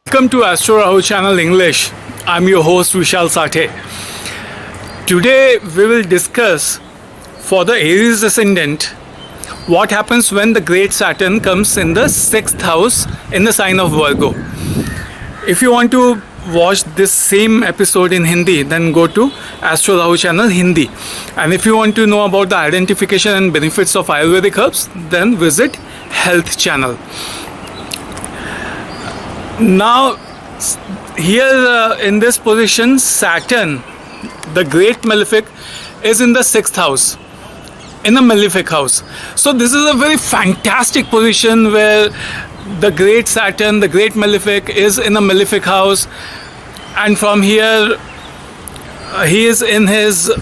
Welcome to Astro Rahu Channel English. I'm your host Vishal Sathye. Today we will discuss for the Aries Ascendant what happens when the great Saturn comes in the 6th house in the sign of Virgo. If you want to watch this same episode in Hindi, then go to Astro Rahu Channel Hindi. And if you want to know about the identification and benefits of Ayurvedic Herbs, then visit Health Channel. Now, here in this position, Saturn, the great malefic, is in the 6th house, in a malefic house. So this is a very fantastic position where the great Saturn, the great malefic, is in a malefic house, and from here he is in his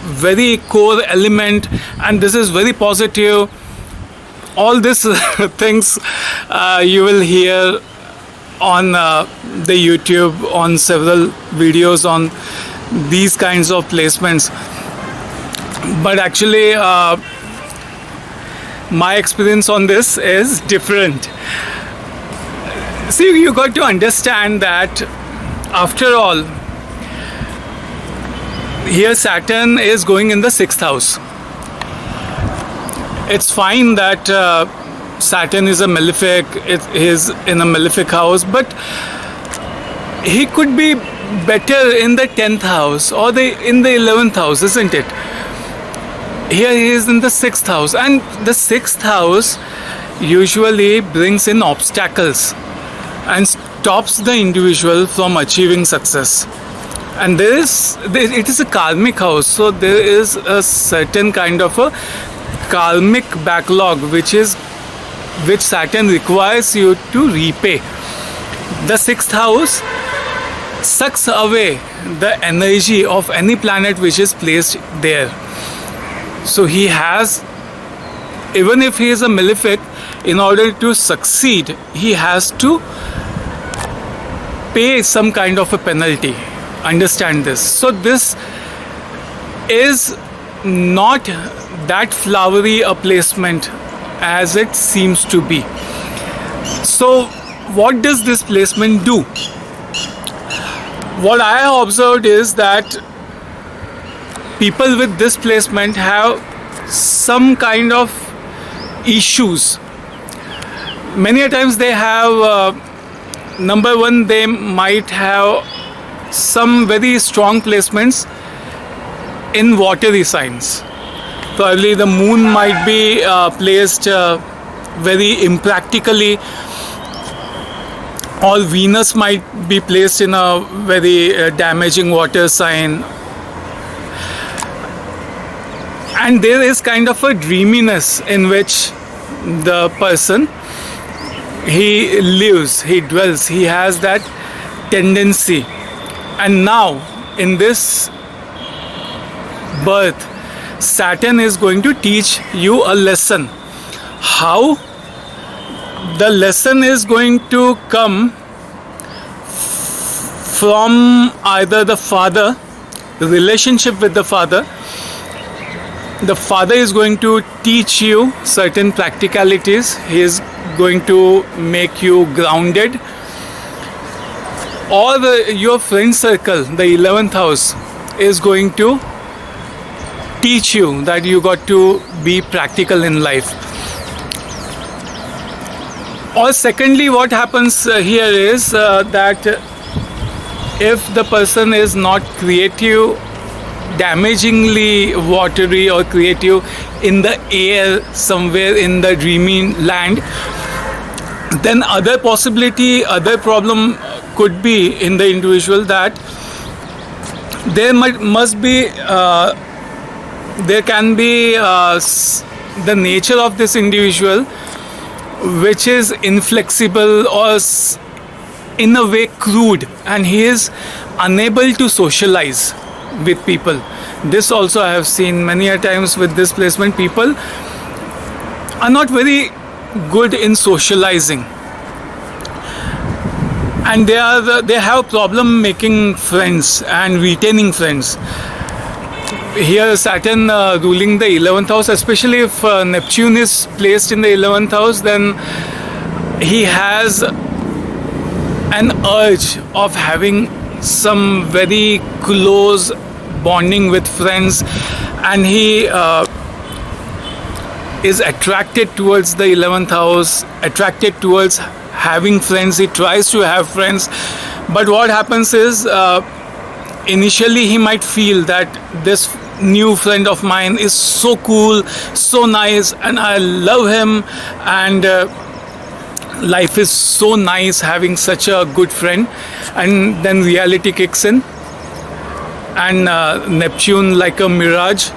very core element, and this is very positive. All these things you will hear on the YouTube, on several videos on these kinds of placements. But actually my experience on this is different. See, you got to understand that after all, here Saturn is going in the 6th house. It's fine that Saturn is a malefic, it is in a malefic house, but he could be better in the 10th house or in the 11th house, isn't it? Here he is in the 6th house, and the 6th house usually brings in obstacles and stops the individual from achieving success. And it is a karmic house, so there is a certain kind of a karmic backlog which Saturn requires you to repay. The 6th house sucks away the energy of any planet which is placed there. So he has, even if he is a malefic, in order to succeed, he has to pay some kind of a penalty. Understand this. So this is not that flowery a placement as it seems to be. So what does this placement do? What I have observed is that people with this placement have some kind of issues. Many a times they have number one, they might have some very strong placements in watery signs. Probably the moon might be placed very impractically, or Venus might be placed in a very damaging water sign. And there is kind of a dreaminess in which the person, he lives, he dwells, he has that tendency. And now in this birth, Saturn is going to teach you a lesson. How? The lesson is going to come from either the father, the relationship with the father. The father is going to teach you certain practicalities. He is going to make you grounded. Or your friend circle, the 11th house, is going to teach you that you got to be practical in life. Or secondly, what happens here is that if the person is not creative, damagingly watery or creative in the air somewhere in the dreamy land, then other problem could be in the individual that there can be the nature of this individual which is inflexible or in a way crude, and he is unable to socialize with people. This also I have seen many a times with this placement. People are not very good in socializing, and they have problem making friends and retaining friends. Here Saturn ruling the 11th house, especially if Neptune is placed in the 11th house, then he has an urge of having some very close bonding with friends, and he is attracted towards the 11th house, attracted towards having friends. He tries to have friends, but what happens is initially he might feel that this new friend of mine is so cool, so nice, and I love him, and life is so nice having such a good friend. And then reality kicks in, and Neptune, like a mirage,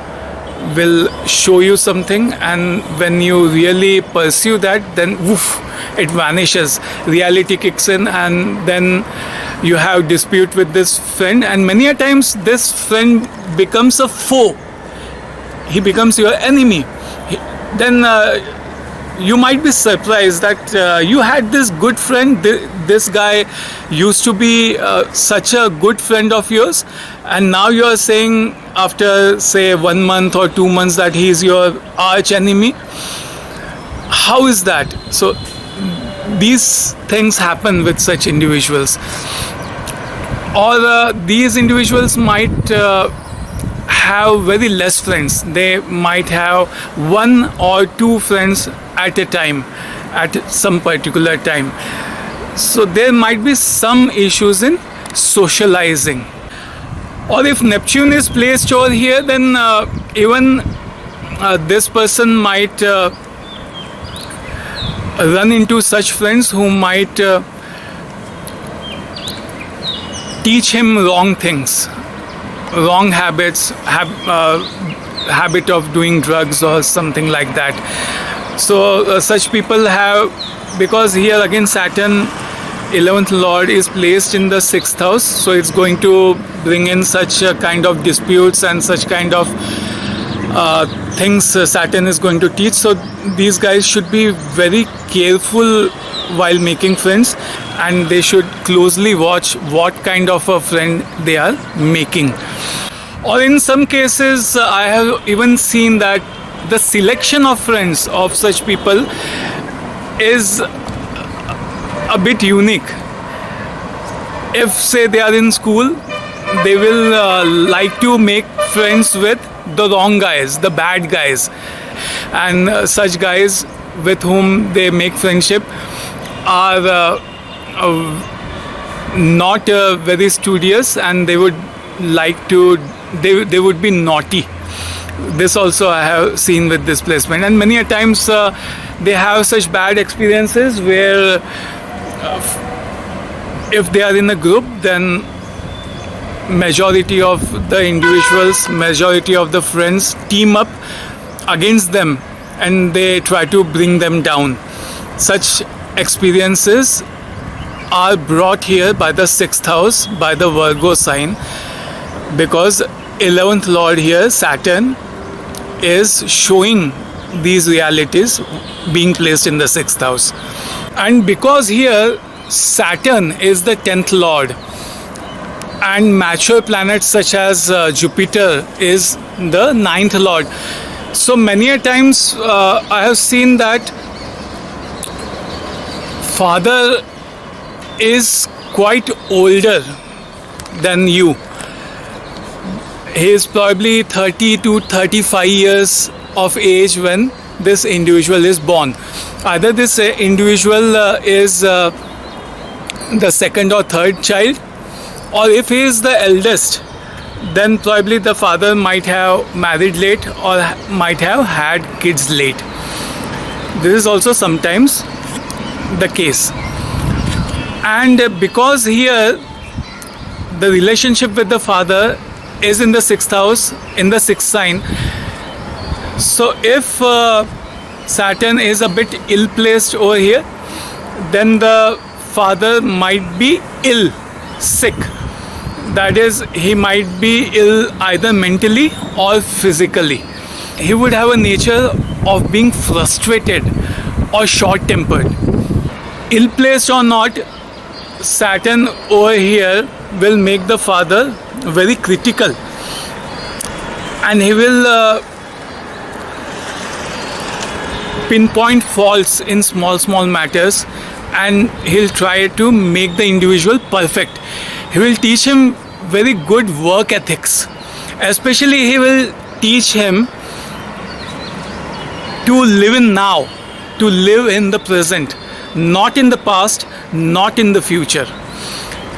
will show you something, and when you really pursue that, then woof, it vanishes. Reality kicks in, and then you have dispute with this friend, and many a times this friend becomes a foe. He becomes your enemy. Then you might be surprised that you had this good friend. This guy used to be such a good friend of yours, and now you are saying after, say, 1 month or 2 months, that he is your arch enemy. How is that? So these things happen with such individuals. Or these individuals might have very less friends. They might have 1 or 2 friends at a time, at some particular time. So there might be some issues in socializing. Or if Neptune is placed over here, then even this person might run into such friends who might teach him wrong things, wrong habits, habit of doing drugs or something like that. So such people have, because here again Saturn 11th Lord is placed in the 6th house, so it's going to bring in such a kind of disputes and such kind of things Saturn is going to teach. So these guys should be very careful while making friends, and they should closely watch what kind of a friend they are making. Or in some cases, I have even seen that the selection of friends of such people is a bit unique. If, say, they are in school, they will like to make friends with the wrong guys, the bad guys, and such guys with whom they make friendship are not very studious, and they would like to, they would be naughty. This also I have seen with this placement, and many a times they have such bad experiences where if they are in a group, then majority of the individuals, majority of the friends team up against them, and they try to bring them down. Such experiences are brought here by the 6th house, by the Virgo sign, because 11th Lord here, Saturn, is showing these realities being placed in the 6th house. And because here Saturn is the 10th Lord, and mature planets such as Jupiter is the 9th Lord, so many a times I have seen that father is quite older than you. He is probably 30 to 35 years of age when this individual is born. Either this individual is the second or third child, or if he is the eldest, then probably the father might have married late or might have had kids late. This is also sometimes the case. And because here the relationship with the father is in the 6th house, in the 6th sign, so if Saturn is a bit ill placed over here, then the father might be ill, sick. That is, he might be ill either mentally or physically. He would have a nature of being frustrated or short-tempered. Ill placed or not, Saturn over here will make the father very critical, and he will pinpoint faults in small matters and he'll try to make the individual perfect. He will teach him very good work ethics. Especially he will teach him to live in now, to live in the present, not in the past, not in the future.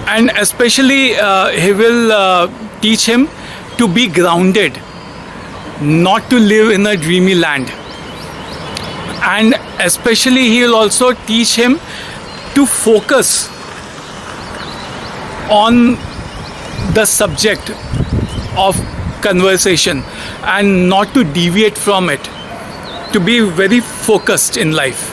And especially he will teach him to be grounded, not to live in a dreamy land. And especially he will also teach him to focus on the subject of conversation and not to deviate from it, to be very focused in life.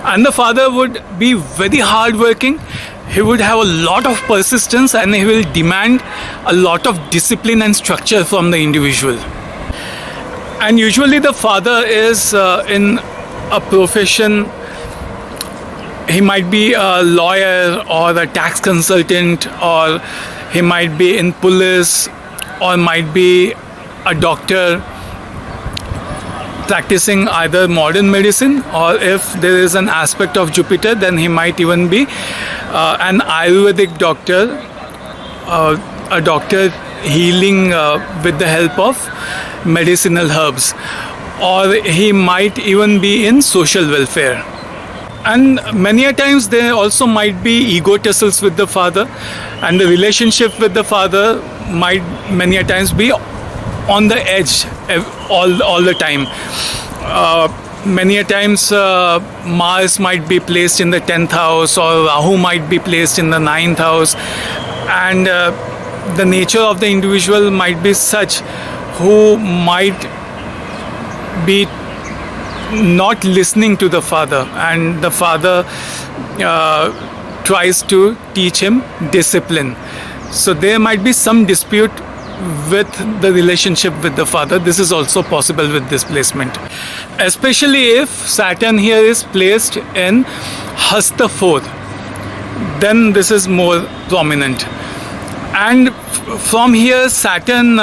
And the father would be very hardworking. He would have a lot of persistence and he will demand a lot of discipline and structure from the individual. And usually the father is in a profession. He might be a lawyer or a tax consultant, or he might be in police, or might be a doctor practicing either modern medicine, or if there is an aspect of Jupiter, then he might even be an Ayurvedic doctor, a doctor healing with the help of medicinal herbs, or he might even be in social welfare. And many a times there also might be ego tussles with the father, and the relationship with the father might many a times be on the edge all the time. Many a times Mars might be placed in the 10th house, or Rahu might be placed in the 9th house, and the nature of the individual might be such who might be not listening to the father, and the father tries to teach him discipline. So there might be some dispute with the relationship with the father. This is also possible with this placement, especially if Saturn here is placed in Hasta 4th, then this is more prominent. And from here Saturn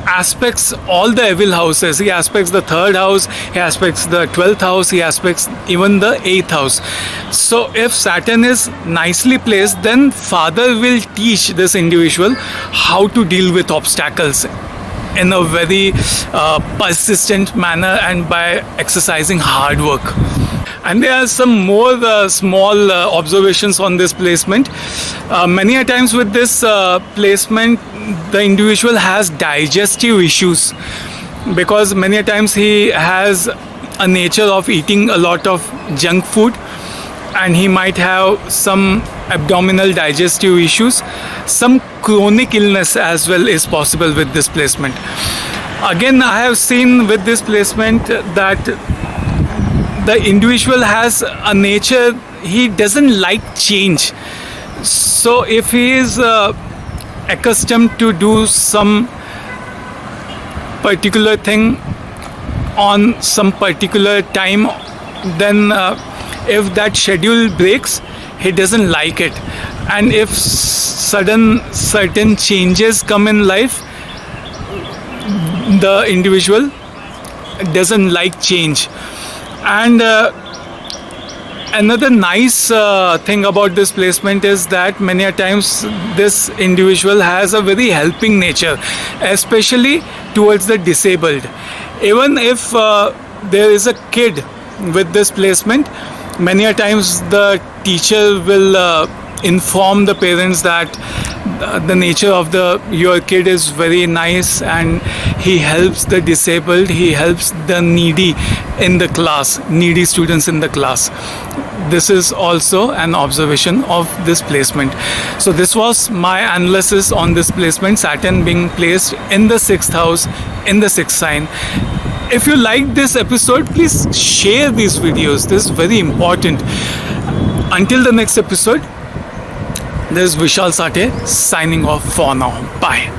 aspects all the evil houses. He aspects the 3rd house, he aspects the 12th house, he aspects even the 8th house. So if Saturn is nicely placed, then father will teach this individual how to deal with obstacles in a very persistent manner and by exercising hard work. And there are some more small observations on this placement. Many a times with this placement, the individual has digestive issues, because many a times he has a nature of eating a lot of junk food, and he might have some abdominal digestive issues. Some chronic illness as well is possible with this placement. Again, I have seen with this placement that the individual has a nature, he doesn't like change. So if he is accustomed to do some particular thing on some particular time, then if that schedule breaks, he doesn't like it. And if certain changes come in life, the individual doesn't like change. And another nice thing about this placement is that many a times this individual has a very helping nature, especially towards the disabled. Even if there is a kid with this placement, many a times the teacher will inform the parents that the nature of your kid is very nice, and he helps the disabled, he helps the needy in the class, needy students in the class. This is also an observation of this placement. So this was my analysis on this placement, Saturn being placed in the 6th house, in the 6th sign. If you like this episode, please share these videos. This is very important. Until the next episode, this is Vishal Sathye signing off for now. Bye.